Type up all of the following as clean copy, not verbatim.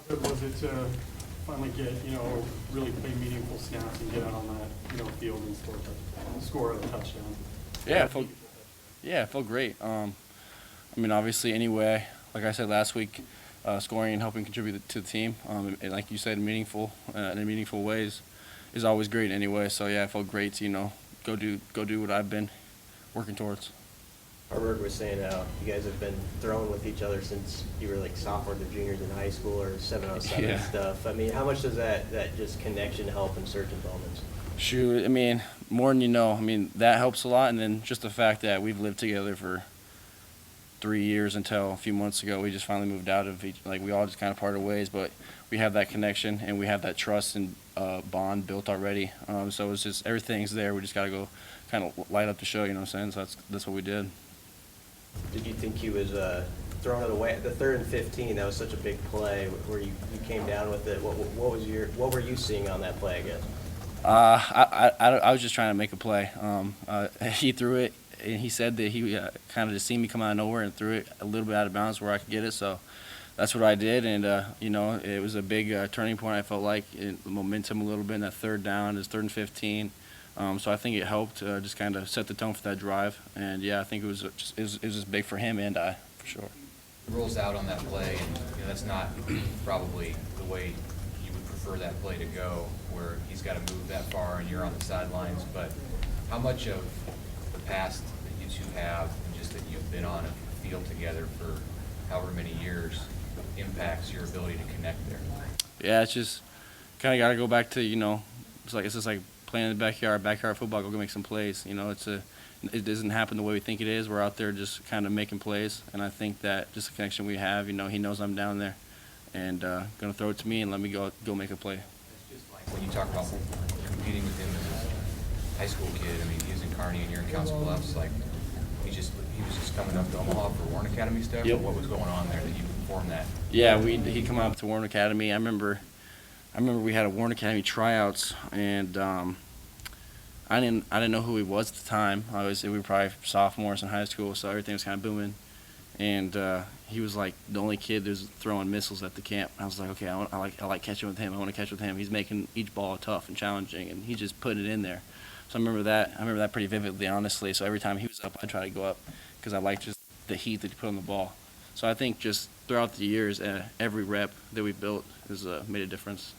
Good was it to finally get, really play meaningful snaps and get out on that, field and score a touchdown? It felt great. Obviously, anyway, like I said last week, scoring and helping contribute to the team, and like you said, in meaningful ways, is always great anyway. So yeah, it felt great to go do what I've been working towards. Haarberg was saying you guys have been throwing with each other since you were like sophomores or juniors in high school, or 7-on-7 stuff. I mean, how much does that just connection help in certain moments? Shoot, more than you know. That helps a lot, and then just the fact that we've lived together for 3 years until a few months ago. We just finally moved out of we all just kind of parted ways, but we have that connection and we have that trust and bond built already. So it's just everything's there. We just got to go kind of light up the show, you know what I'm saying? So that's what we did. Did you think he was throwing it away? The 3rd and 15, that was such a big play where you came down with it. What were you seeing on that play, I guess? I was just trying to make a play. He threw it, and he said that he kind of just seen me come out of nowhere and threw it a little bit out of bounds where I could get it. So that's what I did, and it was a big turning point. I felt like momentum a little bit in that 3rd down, is 3rd and 15. So I think it helped just kind of set the tone for that drive, and yeah, I think it was just big for him and I, for sure. He rolls out on that play, and that's not probably the way you would prefer that play to go, where he's got to move that far and you're on the sidelines. But how much of the past that you two have, and just that you've been on a field together for however many years, impacts your ability to connect there? Yeah, it's just kind of got to go back to it's just like playing in the backyard football. Go make some plays. It doesn't happen the way we think it is. We're out there just kind of making plays, and I think that just the connection we have. He knows I'm down there, and gonna throw it to me and let me go make a play. It's just like when you talk about competing with him as a high school kid. He was in Kearney and you're in Council Bluffs. Like he was just coming up to Omaha for Warren Academy stuff. Yep. What was going on there that you formed that? Yeah, he'd come out to Warren Academy. I remember we had a Warren Academy tryouts, and I didn't know who he was at the time. We were probably sophomores in high school, so everything was kind of booming. And he was like the only kid that was throwing missiles at the camp. I was like, okay, I like catching with him. I want to catch with him. He's making each ball tough and challenging, and he just put it in there. So I remember that pretty vividly, honestly. So every time he was up, I'd try to go up because I liked just the heat that he put on the ball. So I think just throughout the years, every rep that we built has made a difference.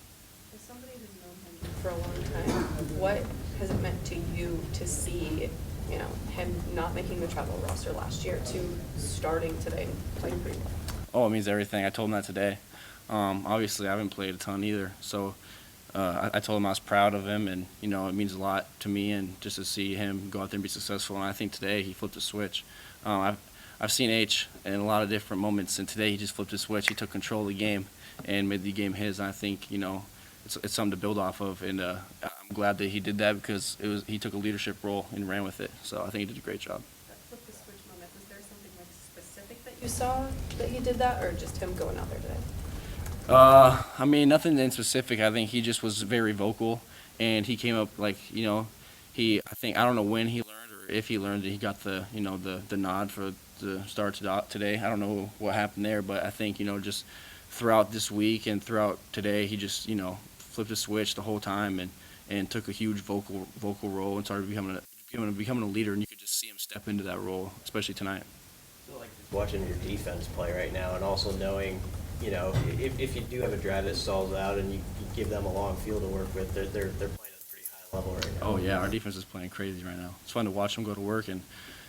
As somebody who's known him for a long time, what has it meant to you to see, him not making the travel roster last year to starting today and playing pretty well? Oh, it means everything. I told him that today. Obviously, I haven't played a ton either, so I told him I was proud of him, and it means a lot to me, and just to see him go out there and be successful. And I think today he flipped a switch. I've seen H in a lot of different moments, and today he just flipped a switch. He took control of the game and made the game his. And I think it's something to build off of, and I'm glad that he did that because he took a leadership role and ran with it. So I think he did a great job. That flip the switch moment, was there something specific that you saw that he did that, or just him going out there today? Nothing in specific. I think he just was very vocal, and he came up I don't know when he learned or if he learned that he got the nod for the start today. I don't know what happened there, but I think just throughout this week and throughout today, he just flipped a switch the whole time and took a huge vocal role and started becoming a leader, and you could just see him step into that role, especially tonight. So like watching your defense play right now, and also knowing, if you do have a drive that stalls out and you give them a long field to work with, they're playing at a pretty high level right now. Oh yeah, our defense is playing crazy right now. It's fun to watch them go to work, and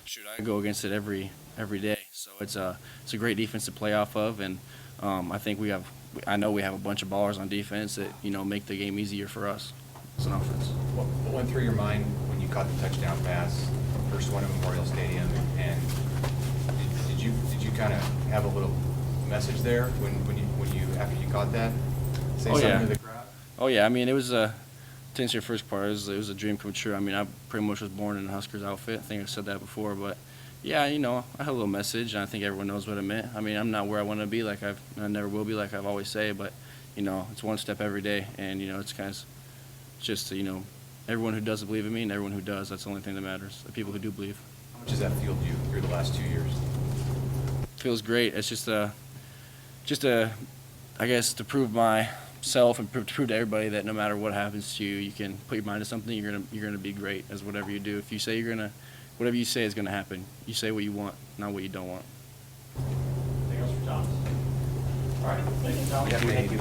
shoot, I go against it every day. So it's a great defense to play off of, and I know we have a bunch of ballers on defense that make the game easier for us as an offense. What went through your mind when you caught the touchdown pass, first one at Memorial Stadium, and did you kind of have a little message there when you after you caught that? Say something to the crowd? Oh yeah, it was to answer your first part, it was a dream come true. I pretty much was born in a Huskers outfit. I think I've said that before, but yeah, I had a little message, and I think everyone knows what it meant. I'm not where I want to be, I never will be, like I've always say, but it's one step every day, and it's kind of just everyone who doesn't believe in me and everyone who does. That's the only thing that matters. The people who do believe. How much has that fueled you through the last 2 years? Feels great. It's just I guess to prove myself and to prove to everybody that no matter what happens to you, you can put your mind to something. You're gonna be great as whatever you do. If you say whatever you say is gonna happen. You say what you want, not what you don't want. Anything else for Thomas? All right, thank you, Thomas. Yeah, thank you.